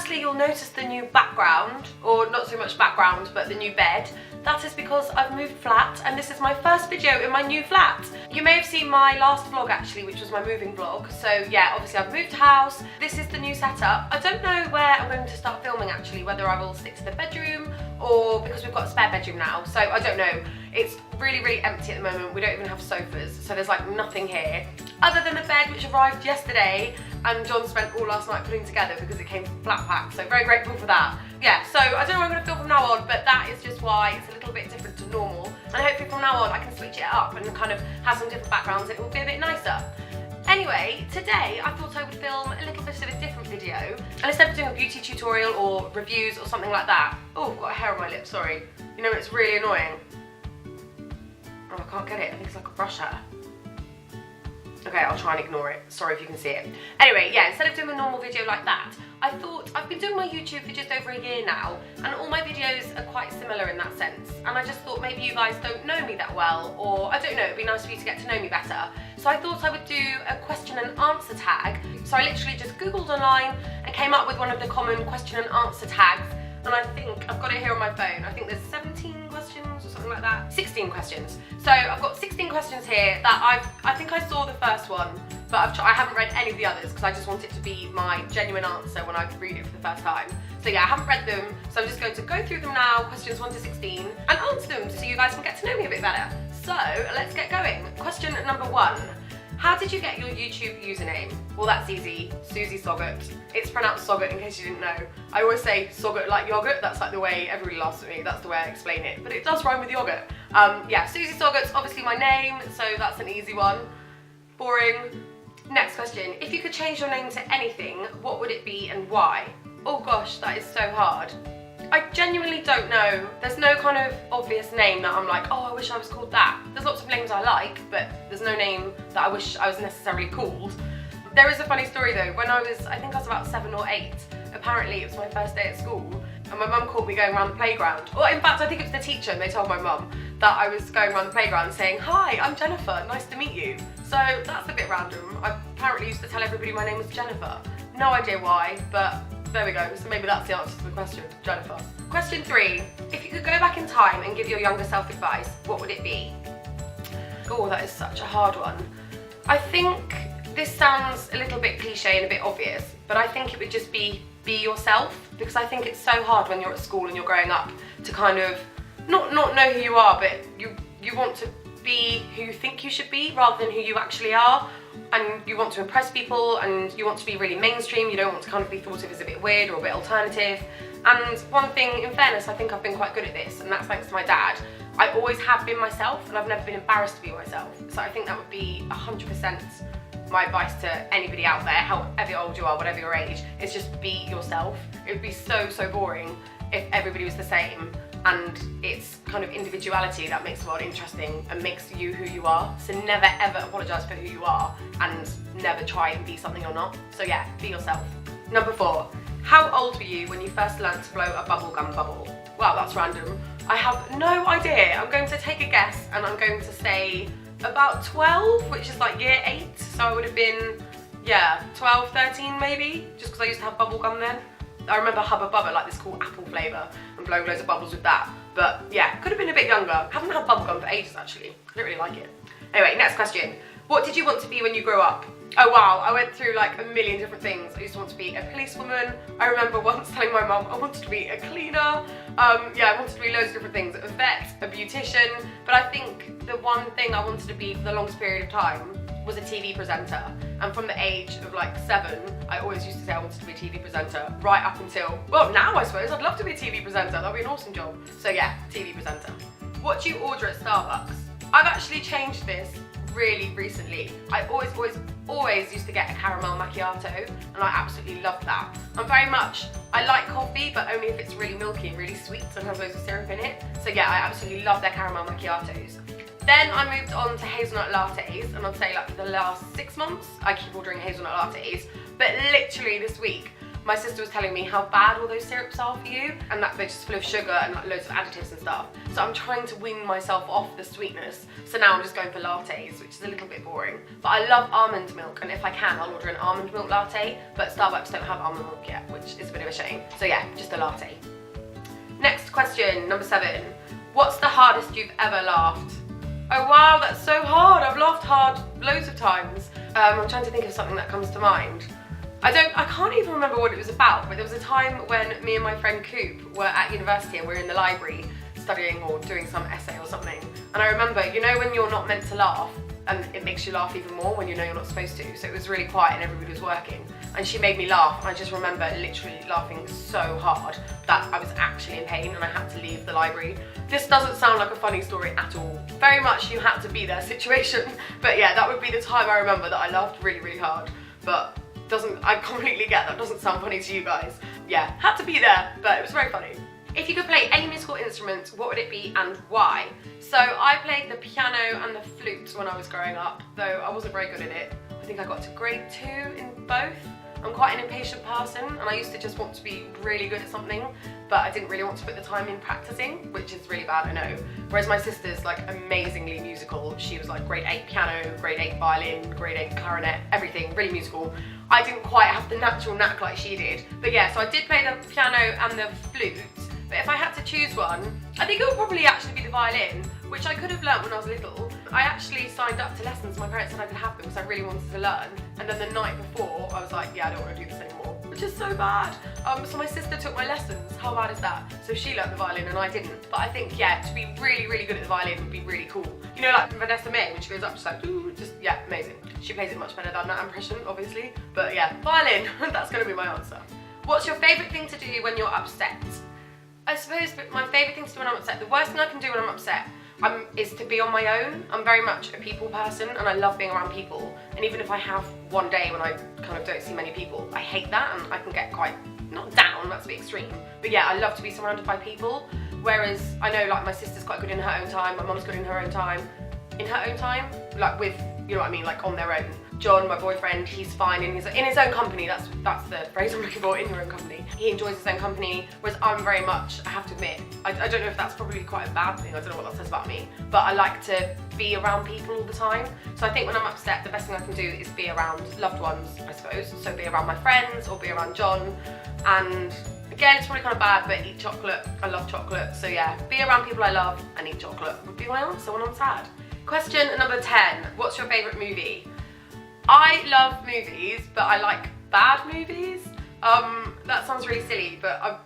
Firstly, you'll notice the new background, or not so much background, but the new bed. That is because I've moved flat, and this is my first video in my new flat. You may have seen my last vlog actually, which was my moving vlog. So yeah, obviously I've moved house. This is the new setup. I don't know where I'm going to start filming actually, whether I will stick to the bedroom or because we've got a spare bedroom now. So I don't know. It's really, really empty at the moment. We don't even have sofas, so there's like nothing here. Other than the bed, which arrived yesterday, and John spent all last night putting together because it came flat packed, so very grateful for that. Yeah, so I don't know what I'm going to film from now on, but that is just why it's a little bit different to normal. And hopefully from now on I can switch it up and kind of have some different backgrounds and it will be a bit nicer. Anyway, today I thought I would film a little bit of a different video. And instead of doing a beauty tutorial or reviews or something like that, oh, I've got a hair on my lip, sorry. You know, it's really annoying. Oh, I can't get it, I think it's like a brush hair. Okay, I'll try and ignore it. Sorry if you can see it. Anyway, yeah, instead of doing a normal video like that, I thought, I've been doing my YouTube for just over a year now, and all my videos are quite similar in that sense. And I just thought maybe you guys don't know me that well, or I don't know, it'd be nice for you to get to know me better. So I thought I would do a question and answer tag. So I literally just Googled online and came up with one of the common question and answer tags. And I think, I've got it here on my phone, I think there's 17 questions or something like that. 16 questions. So I've got 16 questions here that I think I saw the first one, but I haven't read any of the others because I just want it to be my genuine answer when I read it for the first time. So yeah, I haven't read them, so I'm just going to go through them now, questions 1 to 16, and answer them so you guys can get to know me a bit better. So let's get going. Question number 1. How did you get your YouTube username? Well, that's easy. Susie Soggot. It's pronounced Soggot in case you didn't know. I always say Soggot like yogurt. That's like the way everybody laughs at me. That's the way I explain it. But it does rhyme with yogurt. Yeah, Susie Soggot's obviously my name, so that's an easy one. Boring. Next question. If you could change your name to anything, what would it be and why? Oh gosh, that is so hard. I genuinely don't know. There's no kind of obvious name that I'm like, oh, I wish I was called that. There's lots of names I like, but there's no name that I wish I was necessarily called. There is a funny story though. When I think I was about 7 or 8, apparently it was my first day at school, and my mum caught me going around the playground. Or in fact, I think it was the teacher, and they told my mum that I was going around the playground saying, hi, I'm Jennifer, nice to meet you. So that's a bit random. I apparently used to tell everybody my name was Jennifer. No idea why, but there we go, so maybe that's the answer to the question, Jennifer. Question 3, if you could go back in time and give your younger self advice, what would it be? Oh, that is such a hard one. I think this sounds a little bit cliche and a bit obvious, but I think it would just be yourself, because I think it's so hard when you're at school and you're growing up to kind of not know who you are, but you want to be who you think you should be rather than who you actually are. And you want to impress people, and you want to be really mainstream. You don't want to kind of be thought of as a bit weird or a bit alternative. And one thing, in fairness, I think I've been quite good at this, and that's thanks to my dad. I always have been myself, and I've never been embarrassed to be myself. So I think that would be 100% my advice to anybody out there, however old you are, whatever your age, is just be yourself. It would be so boring if everybody was the same. And it's kind of individuality that makes the world interesting and makes you who you are. So never ever apologise for who you are, and never try and be something you're not. So yeah, be yourself. Number 4, how old were you when you first learned to blow a bubblegum bubble? Wow, that's random. I have no idea. I'm going to take a guess, and I'm going to say about 12, which is like year 8. So I would have been, yeah, 12, 13 maybe, just because I used to have bubblegum then. I remember Hubba Bubba, like this cool apple flavour, and blowing loads of bubbles with that. But yeah, could have been a bit younger. I haven't had bubblegum for ages actually. I don't really like it. Anyway, next question. What did you want to be when you grew up? Oh wow, I went through like a million different things. I used to want to be a policewoman. I remember once telling my mum I wanted to be a cleaner. Yeah, I wanted to be loads of different things. A vet, a beautician. But I think the one thing I wanted to be for the longest period of time was a TV presenter. And from the age of like 7, I always used to say I wanted to be a TV presenter, right up until, well, now I suppose I'd love to be a TV presenter. That'd be an awesome job. So yeah, TV presenter. What do you order at Starbucks? I've actually changed this really recently. I always used to get a caramel macchiato, and I absolutely love that. I like coffee, but only if it's really milky and really sweet and has loads of syrup in it. So yeah, I absolutely love their caramel macchiatos. Then I moved on to hazelnut lattes, and I'd say like for the last 6 months, I keep ordering hazelnut lattes. But literally this week, my sister was telling me how bad all those syrups are for you and that they're just full of sugar and like loads of additives and stuff. So I'm trying to wean myself off the sweetness. So now I'm just going for lattes, which is a little bit boring. But I love almond milk, and if I can, I'll order an almond milk latte, but Starbucks don't have almond milk yet, which is a bit of a shame. So yeah, just a latte. Next question, number 7. What's the hardest you've ever laughed? Oh wow, that's so hard. I've laughed hard loads of times. I'm trying to think of something that comes to mind. I can't even remember what it was about, but there was a time when me and my friend Coop were at university and we were in the library studying or doing some essay or something. And I remember, you know when you're not meant to laugh and it makes you laugh even more when you know you're not supposed to. So it was really quiet and everybody was working. And she made me laugh, and I just remember literally laughing so hard that I was actually in pain and I had to leave the library. This doesn't sound like a funny story at all. Very much you had to be there situation. But yeah, that would be the time I remember that I laughed really, really hard. But I completely get that doesn't sound funny to you guys. Yeah, had to be there, but it was very funny. If you could play any musical instrument, what would it be and why? So I played the piano and the flute when I was growing up, though I wasn't very good at it. I think I got to grade 2 in both. I'm quite an impatient person, and I used to just want to be really good at something, but I didn't really want to put the time in practicing, which is really bad, I know. Whereas my sister's like amazingly musical. She was like grade 8 piano, grade 8 violin, grade 8 clarinet, everything, really musical. I didn't quite have the natural knack like she did. But yeah, so I did play the piano and the flute, but if I had to choose one, I think it would probably actually be the violin, which I could have learnt when I was little. I actually signed up to lessons. My parents said I could have them because I really wanted to learn. And then the night before, I was like, yeah, I don't want to do this anymore, which is so bad. So my sister took my lessons. How bad is that? So she learnt the violin and I didn't. But I think, yeah, to be really, really good at the violin would be really cool. You know, like Vanessa May, when she goes up, she's like, ooh, just, yeah, amazing. She plays it much better than that impression, obviously. But yeah, violin, that's going to be my answer. What's your favourite thing to do when you're upset? I suppose my favourite thing to do when I'm upset, the worst thing I can do when I'm upset is to be on my own. I'm very much a people person and I love being around people. And even if I have one day when I kind of don't see many people, I hate that and I can get quite, not down, that's a bit extreme. But yeah, I love to be surrounded by people. Whereas I know like my sister's quite good in her own time, my mum's good in her own time. In her own time, like with, you know what I mean, like on their own. John, my boyfriend, he's fine in his own company. That's the phrase I'm looking for, in your own company. He enjoys his own company, whereas I'm very much, I have to admit, I don't know if that's probably quite a bad thing, I don't know what that says about me, but I like to be around people all the time. So I think when I'm upset, the best thing I can do is be around loved ones, I suppose. So be around my friends or be around John. And again, it's probably kind of bad, but eat chocolate. I love chocolate. So yeah, be around people I love and eat chocolate would be my answer when I'm sad. Question number 10, what's your favourite movie? I love movies, but I like bad movies. That sounds really silly, but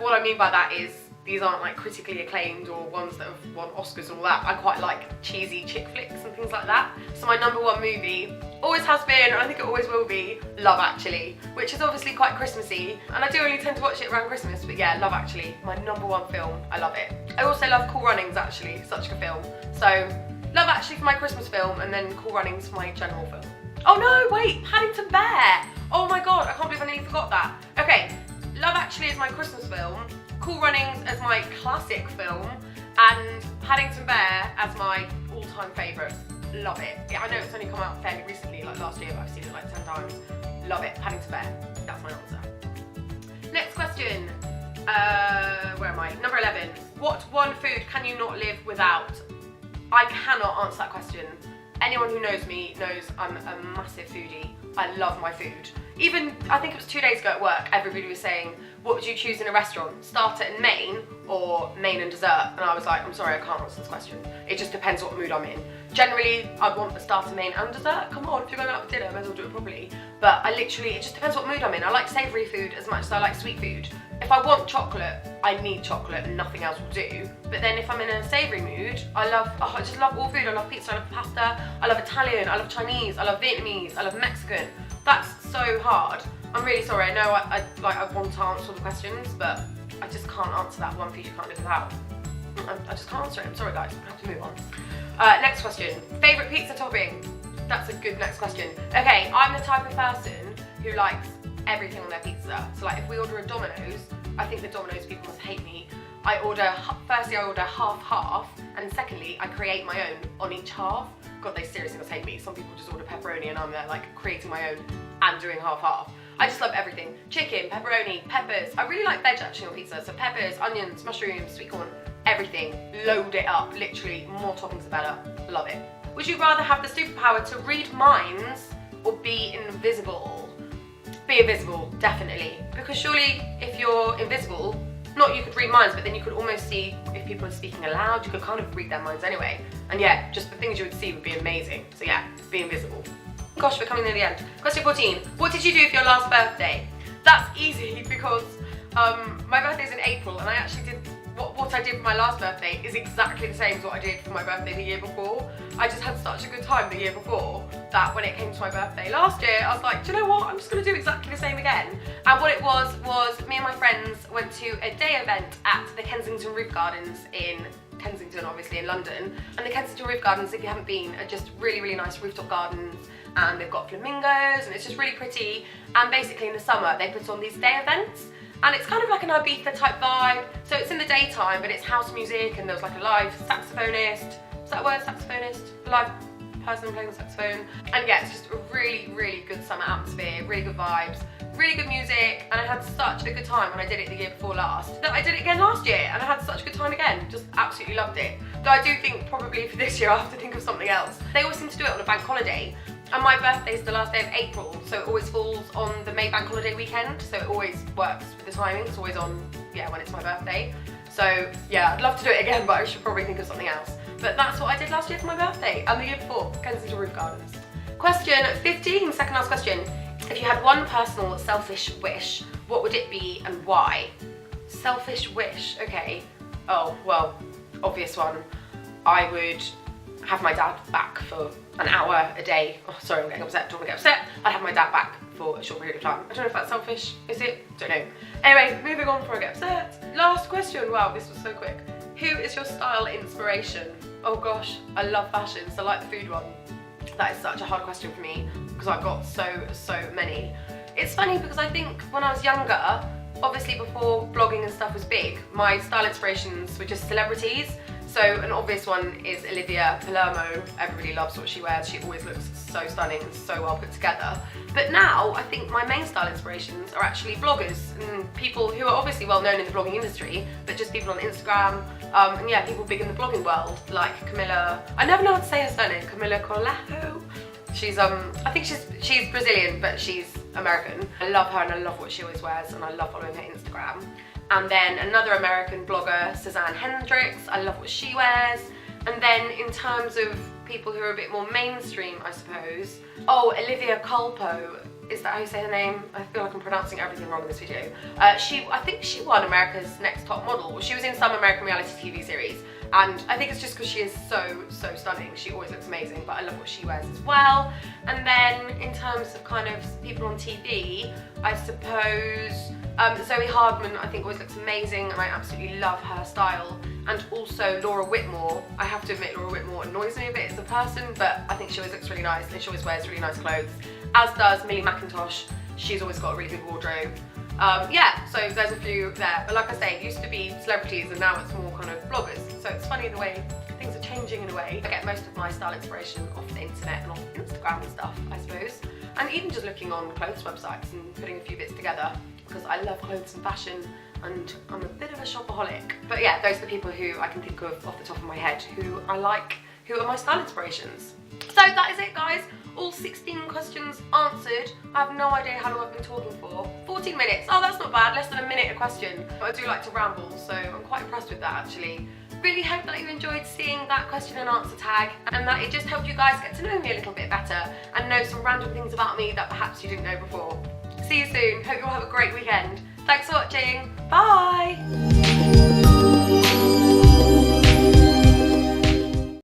what I mean by that is these aren't like critically acclaimed or ones that have won Oscars and all that. I quite like cheesy chick flicks and things like that. So my number 1 movie always has been, and I think it always will be, Love Actually, which is obviously quite Christmassy, and I do only tend to watch it around Christmas, but yeah, Love Actually, my number 1 film. I love it. I also love Cool Runnings, actually, such a good film. So Love Actually for my Christmas film, and then Cool Runnings for my general film. Oh no, wait, Paddington Bear! Oh my god, I can't believe I nearly forgot that. Okay, Love Actually is my Christmas film, Cool Runnings as my classic film, and Paddington Bear as my all-time favourite. Love it. Yeah, I know it's only come out fairly recently, like last year, but I've seen it like 10 times. Love it, Paddington Bear. That's my answer. Next question. Where am I? Number 11. What one food can you not live without? I cannot answer that question. Anyone who knows me knows I'm a massive foodie. I love my food. Even, I think it was 2 days ago at work, everybody was saying, what would you choose in a restaurant? Starter and main, or main and dessert? And I was like, I'm sorry, I can't answer this question. It just depends what mood I'm in. Generally, I'd want the starter, main and dessert. Come on, if you're going out for dinner, I may as well do it properly. But it just depends what mood I'm in. I like savoury food as much as I like sweet food. If I want chocolate, I need chocolate and nothing else will do. But then if I'm in a savoury mood, I just love all food. I love pizza, I love pasta, I love Italian, I love Chinese, I love Vietnamese, I love Mexican. That's so hard. I'm really sorry, I know I want to answer all the questions, but I just can't answer that one food you can't live without. I just can't answer it, I'm sorry guys, I have to move on. Next question, favourite pizza topping? That's a good next question. Okay, I'm the type of person who likes everything on their pizza. So like if we order a Domino's, I think the Domino's people must hate me. Firstly I order half, and secondly I create my own on each half. God, they seriously must hate me. Some people just order pepperoni and I'm there like creating my own and doing half. I just love everything. Chicken, pepperoni, peppers. I really like veg actually on pizza. So peppers, onions, mushrooms, sweet corn, everything. Load it up, literally, more toppings the better. Love it. Would you rather have the superpower to read minds or be invisible? Be invisible, definitely. Because surely if you're invisible, not you could read minds, but then you could almost see if people are speaking aloud, you could kind of read their minds anyway. And yeah, just the things you would see would be amazing. So yeah, be invisible. Gosh, we're coming near the end. Question 14. What did you do for your last birthday? That's easy because my birthday's in April and I actually did what I did for my last birthday is exactly the same as what I did for my birthday the year before. I just had such a good time the year before that when it came to my birthday last year, I was like, do you know what? I'm just going to do exactly the same again. And what it was me and my friends went to a day event at the Kensington Roof Gardens in Kensington, obviously in London. And the Kensington Roof Gardens, if you haven't been, are just really, really nice rooftop gardens. And they've got flamingos and it's just really pretty. And basically in the summer, they put on these day events. And it's kind of like an Ibiza type vibe. So it's in the daytime, but it's house music and there's like a live saxophonist. Is that a word, saxophonist? A live person playing the saxophone. And yeah, it's just a really, really good summer atmosphere, really good vibes, really good music. And I had such a good time when I did it the year before last. That I did it again last year and I had such a good time again. Just absolutely loved it. Though I do think probably for this year I have to think of something else. They always seem to do it on a bank holiday. And my birthday is the last day of April, so it always falls on the May bank holiday weekend, so it always works with the timing. It's always on, yeah, when it's my birthday. So yeah, I'd love to do it again, but I should probably think of something else. But that's what I did last year for my birthday, and the year before, Kensington Roof Gardens. Question 15, second last question. If you had one personal selfish wish, what would it be and why? Selfish wish, okay. Oh, well, obvious one. I would have my dad back for an hour a day. Oh, sorry, I'm getting upset, don't want to get upset. I'd have my dad back for a short period of time. I don't know if that's selfish, is it? Don't know. Anyway, moving on before I get upset. Last question, wow, this was so quick. Who is your style inspiration? Oh gosh, I love fashion, so like the food one. That is such a hard question for me because I've got so many. It's funny because I think when I was younger, obviously before blogging and stuff was big, my style inspirations were just celebrities. So an obvious one is Olivia Palermo. Everybody loves what she wears. She always looks so stunning and so well put together. But now I think my main style inspirations are actually bloggers and people who are obviously well known in the blogging industry, but just people on Instagram, and yeah, people big in the blogging world, like Camilla, I never know how to say her surname, Camilla Corlejo. She's I think she's Brazilian, but she's American. I love her and I love what she always wears and I love following her Instagram. And then another American blogger, Suzanne Hendricks, I love what she wears. And then in terms of people who are a bit more mainstream, I suppose, oh, Olivia Culpo, is that how you say her name? I feel like I'm pronouncing everything wrong in this video. I think she won America's Next Top Model. She was in some American reality TV series. And I think it's just because she is so stunning. She always looks amazing, but I love what she wears as well. And then in terms of kind of people on TV, I suppose Zoe Hardman I think always looks amazing and I absolutely love her style. And also Laura Whitmore. I have to admit Laura Whitmore annoys me a bit as a person, but I think she always looks really nice and she always wears really nice clothes. As does Millie McIntosh. She's always got a really good wardrobe. Yeah, so there's a few there. But like I say, it used to be celebrities and now it's more kind of bloggers. So it's funny the way things are changing in a way. I get most of my style inspiration off the internet and off Instagram and stuff, I suppose. And even just looking on clothes websites and putting a few bits together because I love clothes and fashion and I'm a bit of a shopaholic. But yeah, those are the people who I can think of off the top of my head who I like, who are my style inspirations. So that is it, guys. All 16 questions answered. I have no idea how long I've been talking for. 14 minutes. Oh, that's not bad. Less than a minute a question. But I do like to ramble, so I'm quite impressed with that actually. Really hope that you enjoyed seeing that question and answer tag and that it just helped you guys get to know me a little bit better and know some random things about me that perhaps you didn't know before. See you soon. Hope you all have a great weekend. Thanks for watching. Bye!